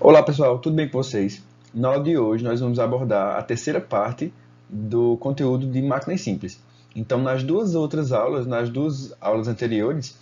Olá pessoal, tudo bem com vocês? Na aula de hoje nós vamos abordar a terceira parte do conteúdo de máquinas simples. Então nas duas aulas anteriores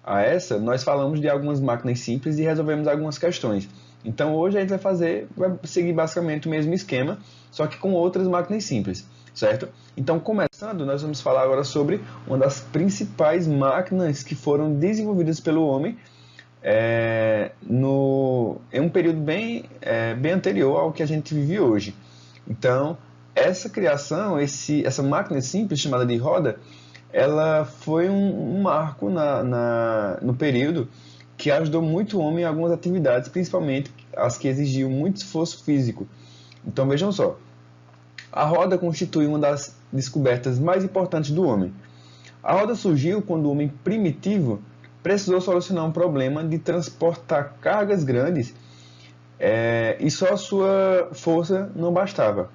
a essa, nós falamos de algumas máquinas simples e resolvemos algumas questões. Então hoje a gente vai seguir basicamente o mesmo esquema, só que com outras máquinas simples, certo? Então começando, nós vamos falar agora sobre uma das principais máquinas que foram desenvolvidas pelo homem em um período bem anterior ao que a gente vive hoje. Então, essa criação, essa máquina simples chamada de roda, ela foi um marco no período que ajudou muito o homem em algumas atividades, principalmente as que exigiam muito esforço físico. Então, vejam só, a roda constitui uma das descobertas mais importantes do homem. A roda surgiu quando o homem primitivo precisou solucionar um problema de transportar cargas grandes e só a sua força não bastava.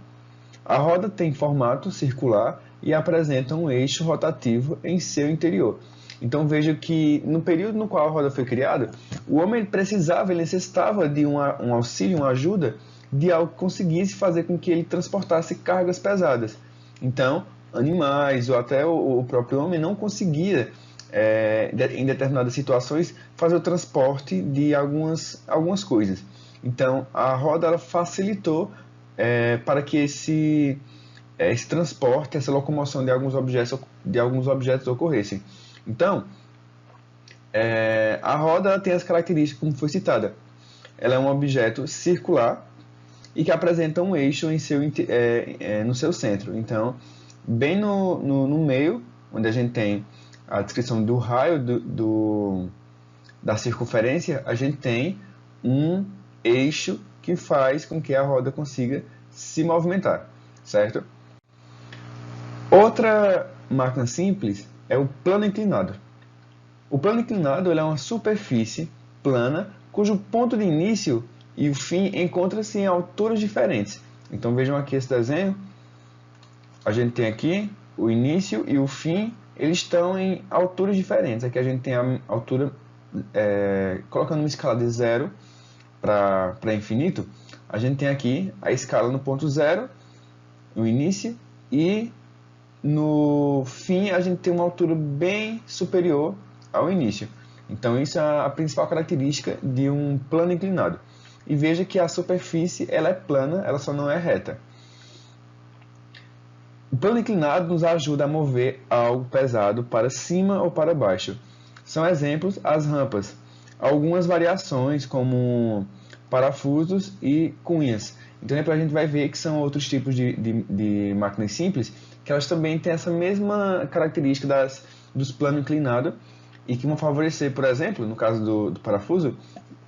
A roda tem formato circular e apresenta um eixo rotativo em seu interior. Então veja que no período no qual a roda foi criada, o homem ele necessitava de um auxílio, uma ajuda, de algo que conseguisse fazer com que ele transportasse cargas pesadas. Então, animais ou até o próprio homem não conseguia, em determinadas situações, fazer o transporte de algumas coisas. Então, a roda ela facilitou para que esse transporte, essa locomoção de alguns objetos ocorressem. Então, a roda tem as características como foi citada. Ela é um objeto circular e que apresenta um eixo no seu centro. Então, bem no meio, onde a gente tem a descrição do raio da circunferência, a gente tem um eixo que faz com que a roda consiga se movimentar, certo? Outra máquina simples é o plano inclinado. O plano inclinado é uma superfície plana cujo ponto de início e o fim encontram-se em alturas diferentes. Então vejam aqui esse desenho. A gente tem aqui o início e o fim, eles estão em alturas diferentes. Aqui a gente tem a altura, colocando uma escala de 0 para infinito, a gente tem aqui a escala no ponto 0, no início, e no fim a gente tem uma altura bem superior ao início. Então isso é a principal característica de um plano inclinado. E veja que a superfície ela é plana, ela só não é reta. O plano inclinado nos ajuda a mover algo pesado para cima ou para baixo. São exemplos as rampas. Algumas variações como parafusos e cunhas. Então a gente vai ver que são outros tipos de máquinas simples que elas também têm essa mesma característica dos planos inclinados e que vão favorecer, por exemplo, no caso do parafuso,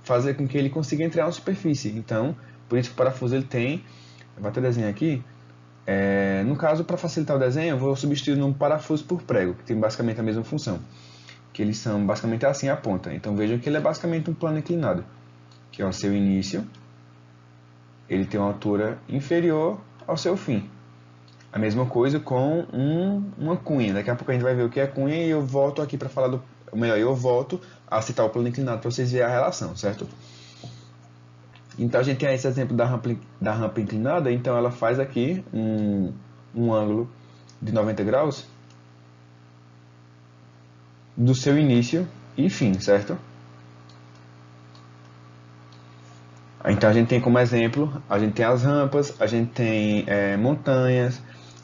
fazer com que ele consiga entrar na superfície. Então, por isso que o parafuso ele tem, vou até desenhar aqui, no caso, para facilitar o desenho, eu vou substituir um parafuso por prego, que tem basicamente a mesma função, que eles são basicamente assim a ponta. Então vejam que ele é basicamente um plano inclinado, que é o seu início, ele tem uma altura inferior ao seu fim. A mesma coisa com uma cunha. Daqui a pouco a gente vai ver o que é cunha e eu volto aqui para falar eu volto a citar o plano inclinado para vocês verem a relação, certo? Então a gente tem esse exemplo da rampa inclinada, então ela faz aqui um ângulo de 90 graus do seu início e fim, certo? Então a gente tem como exemplo, a gente tem as rampas, a gente tem montanhas,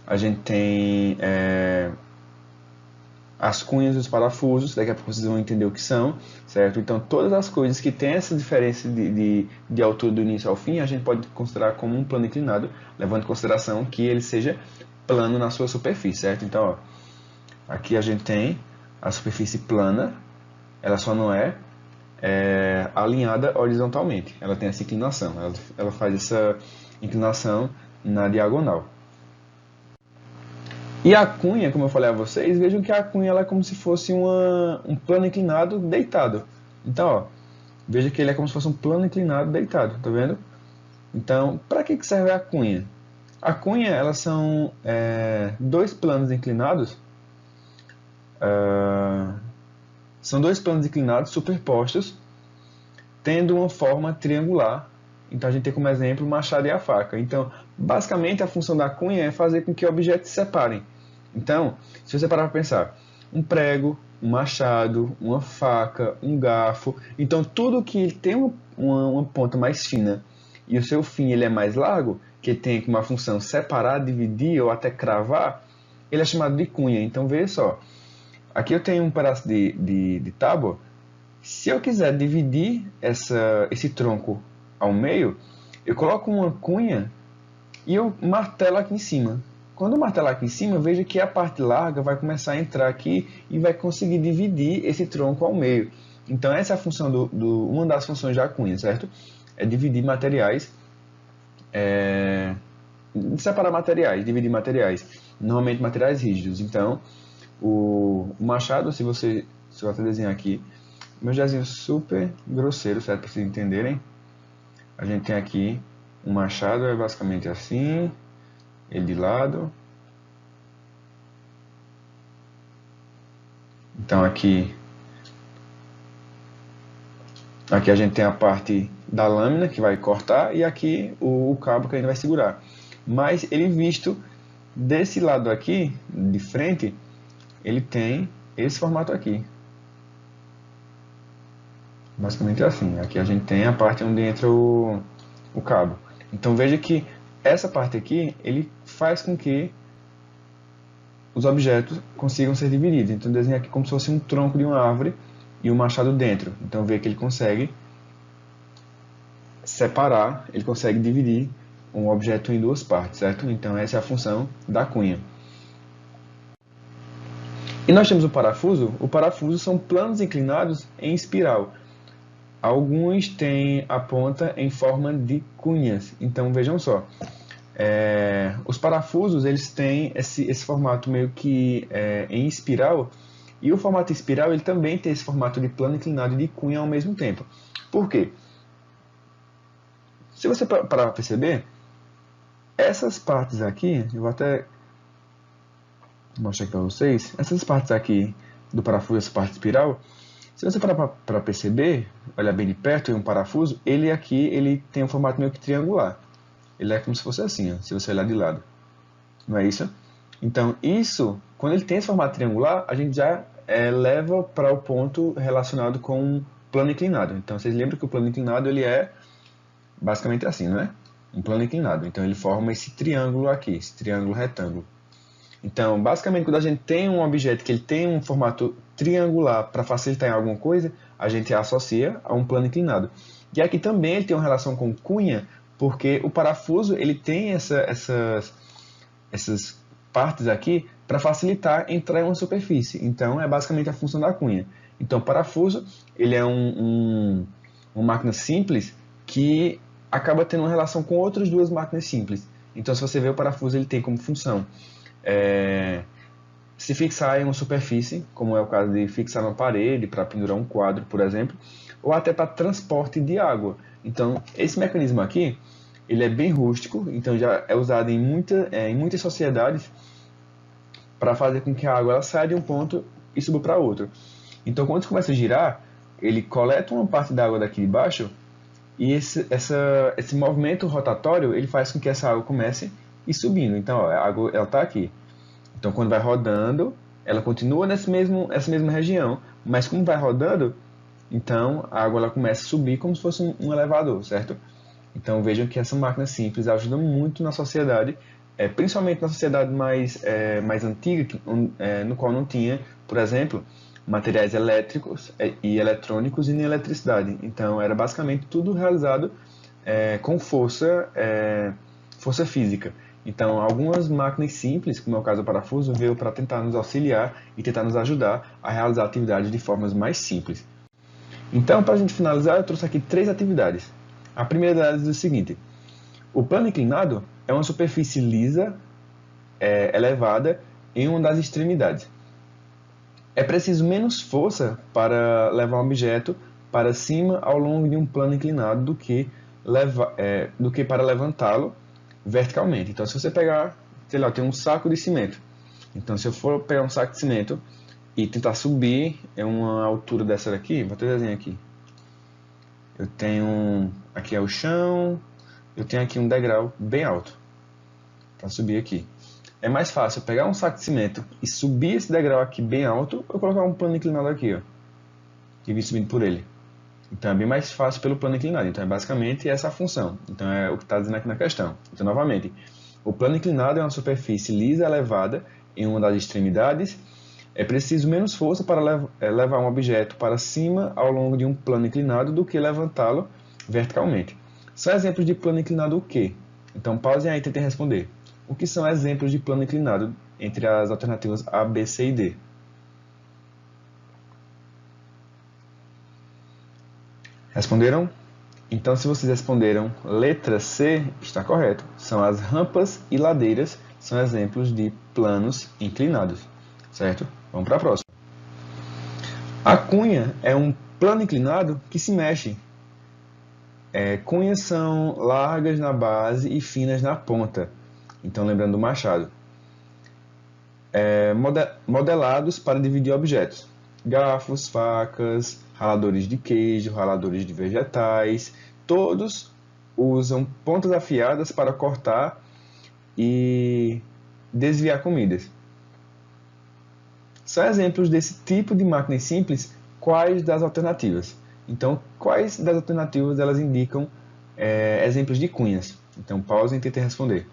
a gente tem as cunhas e os parafusos, daqui a pouco vocês vão entender o que são, certo? Então todas as coisas que têm essa diferença de altura do início ao fim, a gente pode considerar como um plano inclinado, levando em consideração que ele seja plano na sua superfície, certo? Então, ó, aqui a gente tem a superfície plana, ela só não é alinhada horizontalmente, ela tem essa inclinação, ela faz essa inclinação na diagonal. E a cunha, como eu falei a vocês, vejam que a cunha ela é como se fosse um plano inclinado deitado. Então, ó, veja que ele é como se fosse um plano inclinado deitado, tá vendo? Então, para que serve a cunha? A cunha, elas são dois planos inclinados, superpostos, tendo uma forma triangular Então a gente tem como exemplo o machado e a faca. Então, basicamente, a função da cunha é fazer com que objetos se separem. Então, se você parar para pensar, um prego, um machado, uma faca, um garfo, então tudo que tem uma ponta mais fina e o seu fim ele é mais largo, que tem uma função separar, dividir ou até cravar, ele é chamado de cunha. Então veja só, aqui eu tenho um pedaço de tábua. Se eu quiser dividir esse tronco ao meio, eu coloco uma cunha e eu martelo aqui em cima. Quando eu martelar aqui em cima, veja que a parte larga vai começar a entrar aqui e vai conseguir dividir esse tronco ao meio. Então essa é a função uma das funções da cunha, certo? É dividir materiais, separar materiais, dividir materiais, normalmente materiais rígidos. Então o machado, se eu até desenhar aqui, meu desenho super grosseiro, certo? Para vocês entenderem. A gente tem aqui um machado, é basicamente assim, ele de lado. Então aqui a gente tem a parte da lâmina que vai cortar e aqui o cabo que a gente vai segurar. Mas ele visto desse lado aqui, de frente, ele tem esse formato aqui. Basicamente é assim. Aqui a gente tem a parte onde entra o cabo. Então veja que essa parte aqui, ele faz com que os objetos consigam ser divididos. Então desenha aqui como se fosse um tronco de uma árvore e um machado dentro. Então veja que ele consegue separar, ele consegue dividir um objeto em duas partes, certo? Então essa é a função da cunha. E nós temos o parafuso. O parafuso são planos inclinados em espiral. Alguns têm a ponta em forma de cunhas. Então vejam só, os parafusos eles têm esse formato meio que em espiral, e o formato espiral ele também tem esse formato de plano inclinado e de cunha ao mesmo tempo. Por quê? Se você parar para perceber, essas partes aqui, eu vou até mostrar aqui para vocês, essas partes aqui do parafuso, essa parte espiral, se você parar para perceber, olhar bem de perto, um parafuso, ele aqui ele tem um formato meio que triangular. Ele é como se fosse assim, ó, se você olhar de lado. Não é isso? Então, isso, quando ele tem esse formato triangular, a gente já leva para o ponto relacionado com o plano inclinado. Então, vocês lembram que o plano inclinado ele é basicamente assim, não é? Um plano inclinado. Então, ele forma esse triângulo aqui, esse triângulo retângulo. Então, basicamente, quando a gente tem um objeto que ele tem um formato triangular para facilitar em alguma coisa, a gente associa a um plano inclinado. E aqui também ele tem uma relação com cunha, porque o parafuso ele tem essas partes aqui para facilitar entrar em uma superfície. Então, é basicamente a função da cunha. Então, o parafuso ele é uma máquina simples que acaba tendo uma relação com outras duas máquinas simples. Então, se você vê o parafuso, ele tem como função se fixar em uma superfície, como é o caso de fixar na parede para pendurar um quadro, por exemplo, ou até para transporte de água. Então, esse mecanismo aqui, ele é bem rústico, então já é usado em muitas sociedades para fazer com que a água ela saia de um ponto e suba para outro. Então, quando você começa a girar, ele coleta uma parte da água daqui de baixo e esse movimento rotatório ele faz com que essa água comece a ir subindo. Então, ó, a água está aqui. Então, quando vai rodando, ela continua essa mesma região, mas como vai rodando, então a água ela começa a subir como se fosse um elevador, certo? Então vejam que essa máquina simples ajuda muito na sociedade, principalmente na sociedade mais antiga, no qual não tinha, por exemplo, materiais elétricos e eletrônicos e nem eletricidade. Então era basicamente tudo realizado com força física. Então, algumas máquinas simples, como é o caso do parafuso, veio para tentar nos auxiliar e tentar nos ajudar a realizar atividades de formas mais simples. Então, para a gente finalizar, eu trouxe aqui 3 atividades. A primeira delas é o seguinte: o plano inclinado é uma superfície lisa, elevada, em uma das extremidades. É preciso menos força para levar um objeto para cima ao longo de um plano inclinado do que para levantá-lo verticalmente. Então, se você pegar, sei lá, tem um saco de cimento. Então, se eu for pegar um saco de cimento e tentar subir em uma altura dessa daqui, vou até desenhar aqui. eu tenho aqui é o chão, eu tenho aqui um degrau bem alto para subir aqui. É mais fácil pegar um saco de cimento e subir esse degrau aqui bem alto ou colocar um plano inclinado aqui, ó, e vir subindo por ele. Então é bem mais fácil pelo plano inclinado. Então é basicamente essa a função. Então é o que está dizendo aqui na questão. Então novamente, o plano inclinado é uma superfície lisa elevada em uma das extremidades. É preciso menos força para levar um objeto para cima ao longo de um plano inclinado do que levantá-lo verticalmente. São exemplos de plano inclinado o quê? Então pausem aí e tentem responder. O que são exemplos de plano inclinado entre as alternativas A, B, C e D? Responderam? Então, se vocês responderam letra C, está correto. São as rampas e ladeiras, são exemplos de planos inclinados. Certo? Vamos para a próxima. A cunha é um plano inclinado que se mexe. Cunhas são largas na base e finas na ponta. Então, lembrando do machado. Modelados para dividir objetos. Garfos, facas, raladores de queijo, raladores de vegetais. Todos usam pontas afiadas para cortar e desviar comidas. São exemplos desse tipo de máquina simples, quais das alternativas? Então, quais das alternativas elas indicam exemplos de cunhas? Então, pausem e tentem responder.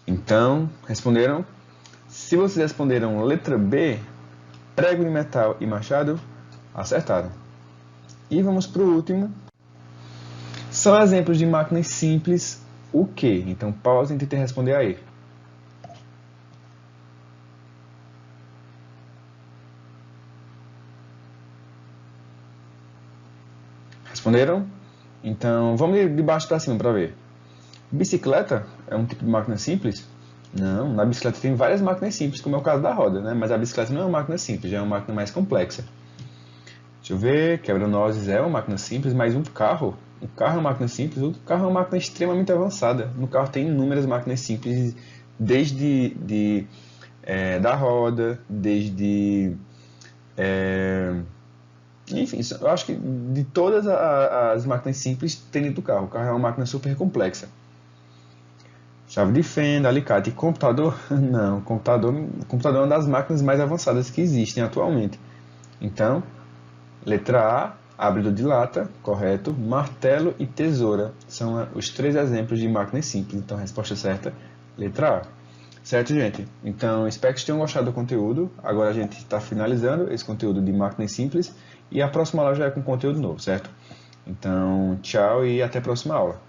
Então, responderam? Se vocês responderam letra B, prego de metal e machado, acertaram. E vamos para o último. São exemplos de máquinas simples, o quê? Então, pausem e tentem responder aí. Responderam? Então, vamos de baixo para cima para ver. Bicicleta é um tipo de máquina simples? Não, na bicicleta tem várias máquinas simples, como é o caso da roda, né? Mas a bicicleta não é uma máquina simples, já é uma máquina mais complexa. Deixa eu ver, quebra-nozes é uma máquina simples, mas um carro é uma máquina simples, o carro é uma máquina extremamente avançada. No carro tem inúmeras máquinas simples, desde da roda, enfim, eu acho que de todas as máquinas simples tem dentro do carro. O carro é uma máquina super complexa. Chave de fenda, alicate e computador? Não, computador é uma das máquinas mais avançadas que existem atualmente. Então, letra A, abridor de lata, correto. Martelo e tesoura são os 3 exemplos de máquinas simples. Então, a resposta certa, letra A. Certo, gente? Então, espero que vocês tenham gostado do conteúdo. Agora a gente está finalizando esse conteúdo de máquinas simples. E a próxima aula já é com conteúdo novo, certo? Então, tchau e até a próxima aula.